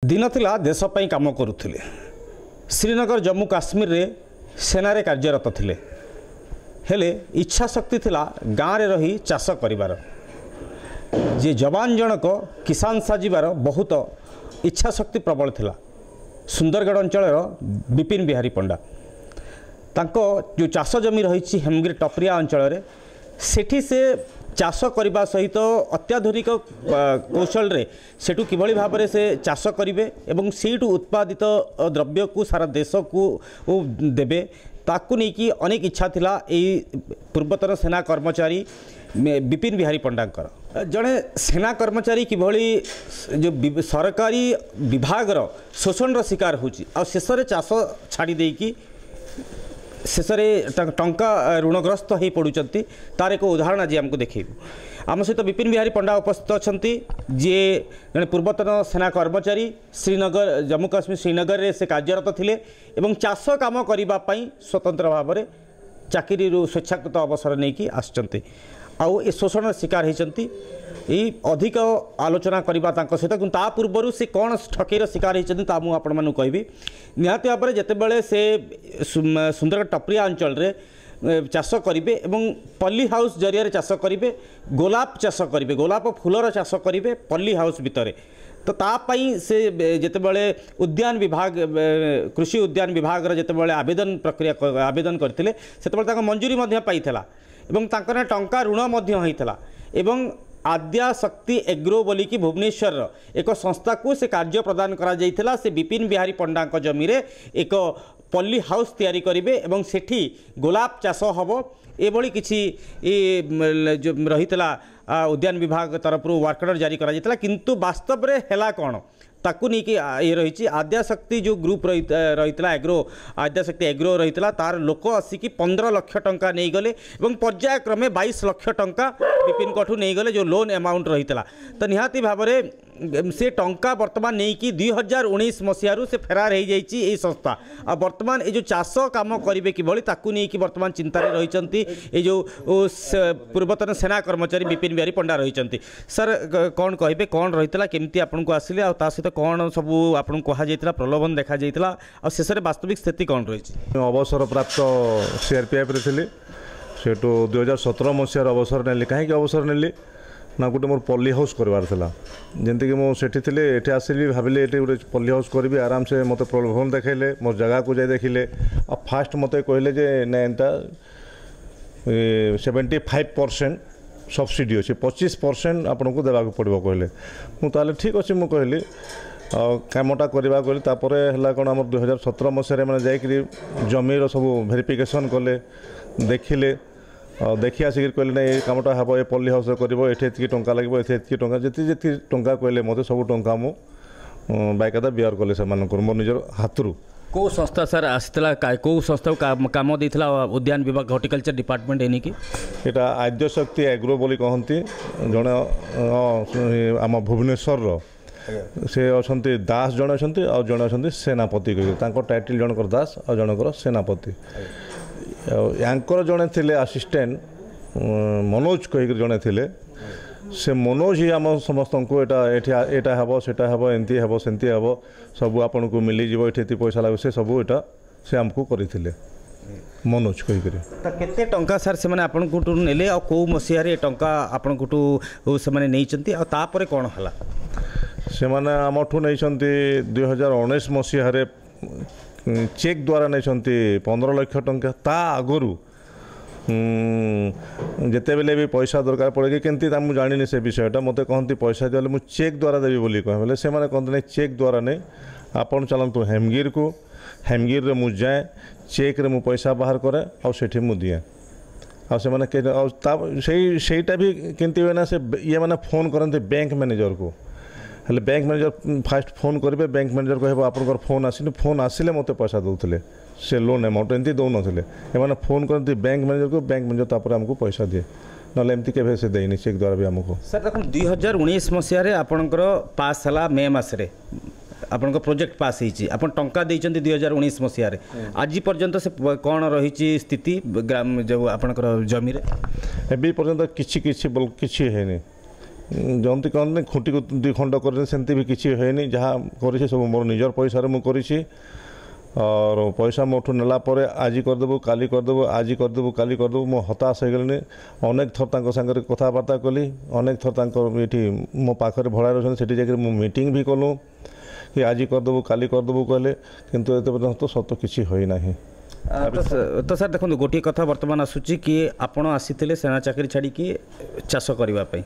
दिन थिला देश पई काम करुथिले। श्रीनगर जम्मू काश्मीर रे सेना रे कार्यरत थिले। हेले इच्छा शक्ति थिला गाँव रे रही चाष करिवार। जे जवान जनक किसान साजिबार बहुत इच्छा शक्ति प्रबल थिला। सुंदरगढ़ अंचल विपिन बिहारी पंडा तांको जो चाष जमी रही हेमगिरी टपरिया अंचल रे सेठी से चाष करने सहित अत्याधुनिक कौशल रे सेठू किभली भाव में से चाष करेंगे एवं सेठू उत्पादित द्रव्य को सारा देश को देवे ताकू नहीं कि अनेक इच्छा थिला। पूर्वतन सेना कर्मचारी विपिन बिहारी पंडांकर जड़े सेना कर्मचारी किभली जो सरकारी विभाग शोषण शिकार होची आ शेष में चाष छाड़ी देकी शेष में टंका ऋणग्रस्त हो पड़ुंट तार एक उदाहरण आज आमको देखू। आम सहित विपिन बिहारी पंडा उपस्थित अच्छा जी जड़े पूर्वतन सेना कर्मचारी श्रीनगर जम्मू काश्मीर श्रीनगर में से कार्यरत थे एवं चाष काम करने स्वतंत्र भाव में चाकरी स्वेच्छाकृत अवसर नहीं कि आसचंती आउ ए शोषण शिकार होती अधिक आलोचना करवा सहित कि पूर्वर से कौन ठकेर शिकार होती मुझे कहबी निहाती भाव में जितेबाला से सुंदरगढ़ टपरिया अंचल रे चाष करेंगे एवं पल्ली हाउस जरिया चाष करेंगे गोलाप चाष करेंगे गोलाप फूलर चाष करेंगे पल्ली हाउस भितर तो तापाई से जितेबाला उद्यान विभाग कृषि उद्यान विभाग जितेबाला आवेदन प्रक्रिया आवेदन करते से मंजूरी पाइला एवं तांकर टंका ऋण होता एवं आद्या शक्ति एग्रो बोली कि भुवनेश्वर एक संस्था को से कार्य प्रदान करा जाइथिला। से विपिन बिहारी पंडा जमी रे एक पल्ली हाउस तैयारी करेंगे एवं सेठी गोलाप चाष हम एभली किसी जो रही उद्यान विभाग तरफ वर्क ऑर्डर जारी करा जाइथिला किंतु वास्तव रे हैला कौन ताकू नहीं कि ये रही आद्याशक्ति जो ग्रुप रही एग्रो आद्याशक्ति एग्रो रही तार लोक आसिकी 15 लाख टंका नहीं गले एवं पर्यायक्रमे 22 लाख टंका विपिन कठू नहीं गले जो लोन अमाउंट रही तो निहाती भाव में से टंका वर्तमान नहीं कि 2019 मसीह से फेरार हो जाइए संस्था आ वर्तमान ये जो चाष काम करेंगे किभली ताकू नहीं कि वर्तमान चिंतार रही जो पूर्वतन सेना कर्मचारी विपिन बिहारी पंडा रही। सर कौन कहे कौन रही केमती आपन को आसिले आ ता सहित कौन सब आपन कहा जाइतिला प्रलोभन देखा जाइतिला आ शेष में वास्तविक स्थिति कौन रही? अवसर प्राप्त सीआरपीएफ रे थिले सेटू 2017 मसीहार अवसर नेली कहीं अवसर नेली ना गोटे मोर पल्ली हाउस करवार था जमीक मुझे थी ये आसली भाविले ये गोटे पल्ली हाउस करी आराम से मत प्रलोभन देखले मोर जगह को जाए देखिले आ फास्ट मत कहले जे ना एंता 75% सब्सिडी अच्छे 25% आपन को देवाक पड़ो कहले मुझे ठीक अच्छे मुझे कहली कामटा करवा कहली तापर है कौन आम 2017 मसीह मैंने जाकि जमीर सब वेरिफिकेशन कले देखिले देखी आसिक कहले ना ये कमटा हम ये पल्ली हाउस कर टंका लगे ये टंका जी टंका कहले मत सब टंका मु बायकादा बिहार कले से मोर निजर हाथरू कौ संस्था सर आसला कौ संस्था काम देता उद्यान विभाग हॉर्टिकल्चर डिपार्टमेंट एनी कि यहाँ आद्यशक्ति एग्रो बोली कहती जड़े आम भुवनेश्वर से अच्छा दास जड़े अच्छा और जड़े अच्छा सेनापति कह टाइटल जनकर दास और जनकर सेनापति यांकर जड़े थे असिस्टेंट मनोज कहीक जड़े थे से मनोज ही आम समस्त को एटा हम सेटा हम एमती हम सेमती हम सब आपन को मिली जीव ये पैसा लगे से सब यहाँ से आमको करते मनोज कहीकि टंका सार से आपन को नेले आ कौ मसीह टंका आपन को से नहीं तापर कौन है से आमठू नहीं 2019 मसीह चेक द्वारा नहीं 15 लाख टंका ता आगरू जिते बेले भी पैसा दरकार पड़े कि मुझे जानी से विषयटा मत कहती पैसा दिले मुझे चेक द्वारा देवी बोली कह बोले से कहते नहीं चेक द्वारा नहीं आपन चलतु हेमगिर को हेमगिर रे मुझे जाए चेक रे मु पैसा बाहर करे और सेठी मु दिए आईटा भी केमती हुए ना से ये मैंने फोन करते बैंक मैनेजर को हेल्ले बैंक मैनेजर फास्ट फोन करेंगे बैंक मैनेजर कह आप फोन आसनी फोन आसिले मत पैसा दौले से लोन अमाउंट एमती दौन एम फोन करती बैंक मैनेजर को बैंक मैनेजर तापर आमको पैसा दिए ना एमती के से देनी चेक द्वारा भी आमको सर देखो 2019 मसीह आपणकर पास है मे मसरे आपण प्रोजेक्ट पास होती आप टंका देते 2019 मसीह आज पर्यंत से कौन रही स्थिति ग्राम जो आपणकर जमी रे एबी पर्यंत किछि है जमती कहते खुंटी को 2 खंड कर सेमती भी किसी है जहाँ कर सब मोर निजर पैसा मुझे और पैसा मोठू नेला आज करदेबू काली करदेबू आज करदेबू काली करदेबू मो हताश हो गली अनेक थर सागर कथबार्ता कली अनेक थर ये मो पाखे भड़ा रही से जाकर मीटिंग भी कलु कि आज करदेबू काली करदेबू कहले किंतु एत पर्यंत सत किसी होना। तो सर देखो गोटे कथा बर्तमान आसूची कि आपड़ आसी सेना चाकरी छाड़ी चाष करने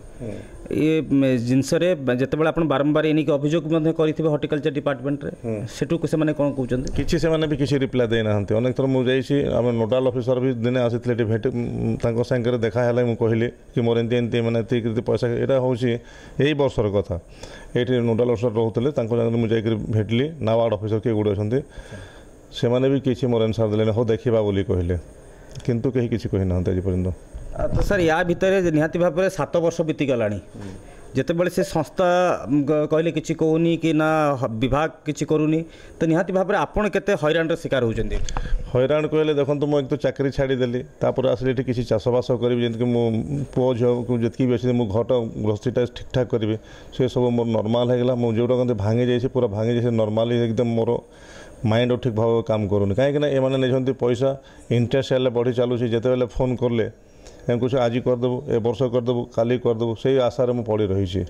ये जिनस जिते आप बारंबार एनिक अभियोग करेंगे हॉर्टिकल्चर डिपार्टमेंट रे सेठू से कौन कहते कि से भी रिप्लाई देना अनेक थर मुझे आम नोडाल ऑफिसर भी दिने आसी भेट सागर देखा है मुझे कहली कि मोर एमती मैंने पैसा यहाँ हूँ यही वर्षर कथा ये नोडाल ऑफिसर रोते मुझे भेटली नाबार्ड ऑफिसर किए गुड़े अच्छे से मैंने भी किसी मोर आंसर देले हो देखा बोली कहले किंतु कहीं किसी कही ना आज पर्यंत। तो सर या भितर निहाती भाव में 7 वर्ष बीती गलानी जितेबाला से संस्था कहले किसी कहूनी कि ना विभाग किसी करूनी तो निहाती भाव में आपड़ केते हैरान शिकार होती हैरान कहले देखो मुझे एक तो चाकरी छाड़ीदेली तापर आसिले किसी चाषबास करी जमीक मो पुओ झील को जी भी अच्छे मुझे घर गृहस्थीटा ठीक ठाक करी से सब मोर नर्माल होगा मुझे जोटा कहते भांगी जाए पूरा भांगी जाए नर्माली एकदम मोर माइंड ठीक भाव काम करूनी कहीं एने नहीं पैसा इंटरेस्ट हेल्ले बढ़ी चलुची जिते फोन कले कुछ आज करदेबू ए वर्ष करदेबू काली करदेबू से आशार मुझे पड़ी रही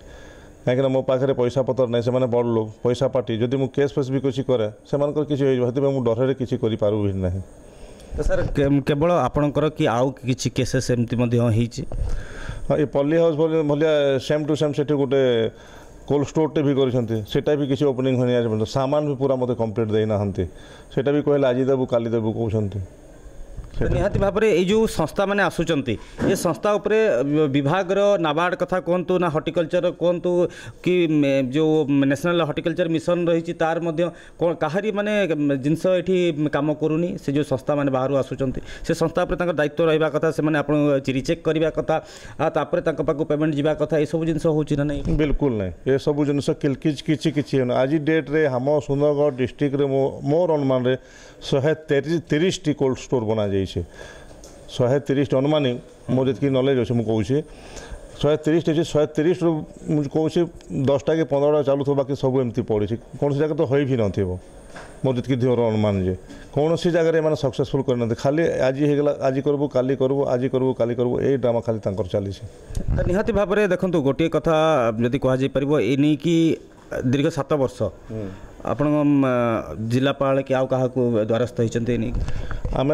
कहीं मो पाखे पैसा पतर ना से बड़ लोग पैसा पार्टी जदि मुझे केस फेस भी किसी करे से किसी मुझे डर किसी करूँ ना। तो सर केवल आपणकर कि आउ किसी केसेस एमती हाँ ये पल्ली हाउस भाया सेम टू सेम से गोटे कोल्ड स्टोरटे भी करटा भी किसी ओपनिंग होनी आज सामान भी पूरा मत कंप्लीट देना सेटा भी कहले आज देबू काली देबू कहते निहाती भाव में ये जो संस्था मैंने आसुंच ये संस्था उपरे विभाग नाबार्ड कथा कहतु ना हॉर्टिकल्चर कहतु कि जो नेशनल हॉर्टिकल्चर मिशन रही तार कहारी माने जिनस ये कम करूनी से जो संस्था मैंने बाहर आसुंच से संस्था पर दायित्व रहा कथा से रिचेक करवा कथा पाखु पेमेंट जावा कथा ये सब जिन हो नहीं बिल्कुल नहीं ये सब जिन किसी आज डेट रे हम सुंदरगढ़ डिस्ट्रिक्ट रे मोर अनुमान रे 130 कोल्ड स्टोर बना जाए 130 अनुमानी मोर जी नॉलेज अच्छे मुझे कहूँ 130 अच्छे 130 मुझे कहूँ 10टा कि 15टा चलू बाकी सब एमती पड़ी कौन जगह तो हो भी न मोर जी धीर अनुमान जे कौन सी जगह सक्सेसफुल करना खाली आज होगा आज करूँ काली करूँ आज करूँ काली करूँ यही ड्रामा खाली चली निहाती भाव में देखो गोटे कथा जदि कह ये नहीं कि दीर्घ 7 वर्ष आपण जिलापाल कि आउ क्या द्वारस्थ होती आम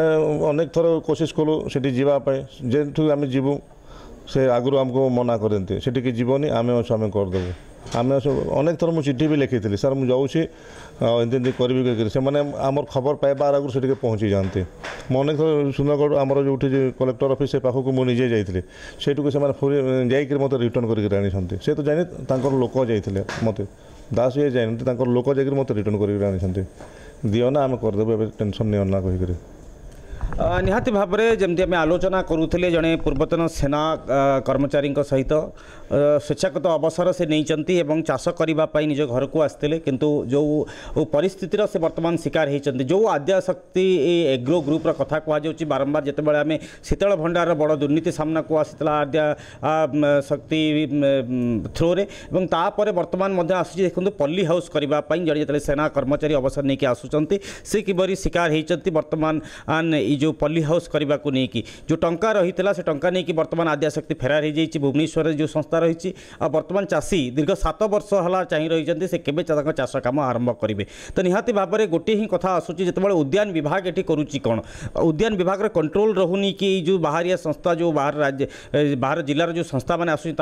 अनेक थर कोशिश कलु से जावाई जेठू आम जीवु से आगु आमको मना करते से जीवनी आम अच्छे आम करदेबू आम अनेक थर मुझे चिठी भी लिखी थी सर मुझे एमती करी से आमर खबर पाइबार आगु से पहुँची जाती मैं अनेक थर सुंदरगढ़ आमर जो कलेक्टर ऑफिस से पाखक मुझे जाइए सेठू से जाकर मत रिटर्न कर से तो जानी लोक जाइए मत दास ये जाए लोक जाकर मत रिटर्न कर दियो ना आम करदेबू टेंशन नहीं ना कहीकि निहाती भाव में जमी आम आलोचना करुले जड़े पूर्वतन सेना कर्मचारी सहित स्वेच्छाकृत अवसर से नहीं चाष करने निज घर को आसते किंतु जो परिस्थितिर से वर्तमान शिकार होती जो आद्याशक्ति एग्रो ग्रुप्र कथा कहुच्छी बारंबार जिते आम शीतल भंडार बड़ दुर्नीति सामना को आसाला आद्याशक्ति थ्रोरे तापर वर्तमान आसूँ देखो पल्ली हाउस करने जड़े जो सेना कर्मचारी अवसर नहीं आसुँच से किबरी शिकार होती वर्तमान जो पल्ली हाउस करने को लेकिन जो टंका रही से टंका नहीं कि वर्तमान आद्याशक्ति फेरार हो जाए भुवनेश्वर जो संस्था रही वर्तमान चाषी दीर्घ 7 वर्ष है चाह रही से केवे चाष कम आरंभ करेंगे तो निहाती भाव में गोटे ही कथा आसूँ जो उद्यान विभाग ये करुच्ची कौन उद्यान विभाग कंट्रोल रहुनी कि जो बाहरिया संस्था जो बाहर राज्य बाहर जिलार जो संस्था मैंने आसूँ ये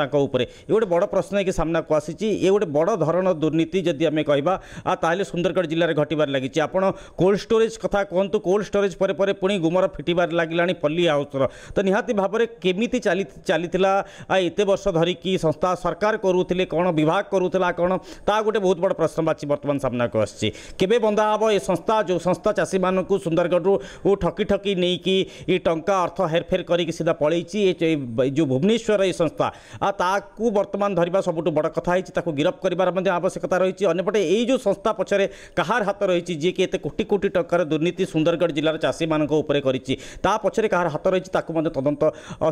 गोटे बड़ प्रश्न है सामना को आसी ये गोटे बड़ धरण दुर्नीति जदि आम कहवा सुंदरगढ़ जिले में घटबार लगी आपड़ कोल्ड स्टोरेज कथा कहतु कोल्ड स्टोरेज पर पुणी गुमर फिटिबार लगिलानी पल्ली हाउसर तो निहाती भाव में केमिति चलीला एत वर्ष धरिकी संस्था सरकार करुले कौन विभाग करूला कौन ता गोटे बहुत बड़ प्रश्नवाची वर्तमान सामना को आसी केबे बंदा हम ये संस्था जो संस्था चाषी मानक सुंदरगढ़ ठकी ठकी नहीं कि ये टंका अर्थ हेरफेर करके सीधा पलैची जो भुवनेश्वर ये संस्था ताकू वर्तमान धरवा सबुठ बड़ कथा है गिरफ कर आवश्यकता रही अंपटे ये जो संस्था पछरे कहार हाथ रही जी कि कोटी कोटी टंकार दुर्नीति सुंदरगढ़ जिलार चाषी मानक କରିଛି ତା ପଛରେ କାହାର ହାତ ରହିଛି ତାକୁ ମଧ୍ୟ ତଦନ୍ତ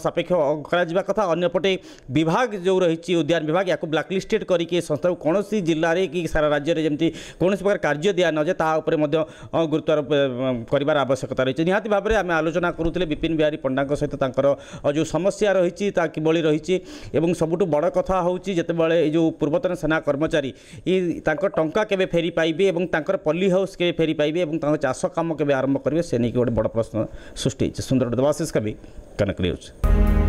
ସାପେକ୍ଷ କରାଯିବା କଥା। ଅନ୍ୟପଟେ ବିଭାଗ ଯେଉଁ ରହିଛି ଉଦ୍ୟାନ ବିଭାଗ ୟାକୁ ବ୍ଲାକଲିଷ୍ଟେଡ୍ କରିକି ସଂସ୍ଥାକୁ କୌଣସି ଜିଲ୍ଲାରେ କି ସାରା ରାଜ୍ୟରେ ଯେମିତି କୌଣସି ପ୍ରକାର କାର୍ଯ୍ୟ ଦିଆ ନଯାଏ ତା ଉପରେ ମଧ୍ୟ ଗୁରୁତ୍ୱାରୋପ କରିବାର ଆବଶ୍ୟକତା ରହିଛି। ନିହାତି ଭାବରେ ଆମେ ଆଲୋଚନା କରୁଥିଲେ ବିପିନ ବିହାରୀ ପଣ୍ଡାଙ୍କ ସହିତ ତାଙ୍କର ଯେଉଁ ସମସ୍ୟା ରହିଛି ତା କିଭଳି ରହିଛି ଏବଂ ସବୁଠୁ ବଡ଼ କଥା ହେଉଛି ଯେତେବେଳେ এই ଯେଉଁ ପୂର୍ବତନ ସେନା କର୍ମଚାରୀ ତାଙ୍କ ଟଙ୍କା କେବେ ଫେରି ପାଇବେ ଏବଂ ତାଙ୍କର ପଲ୍ଲି ହାଉସ୍ କେବେ ଫେରି ପାଇବେ ଏବଂ ତାଙ୍କ ଚାଷ କାମ କେବେ ଆରମ୍ଭ କରିବେ ସେ ନେଇକି ଗୋଟେ ବଡ଼ ପ୍ରଶ୍ନ ସୃଷ୍ଟି ହୋଇଛି। ସୁନ୍ଦର ଦେବାଶିଷ କବି କନକ ନ୍ୟୁଜ୍।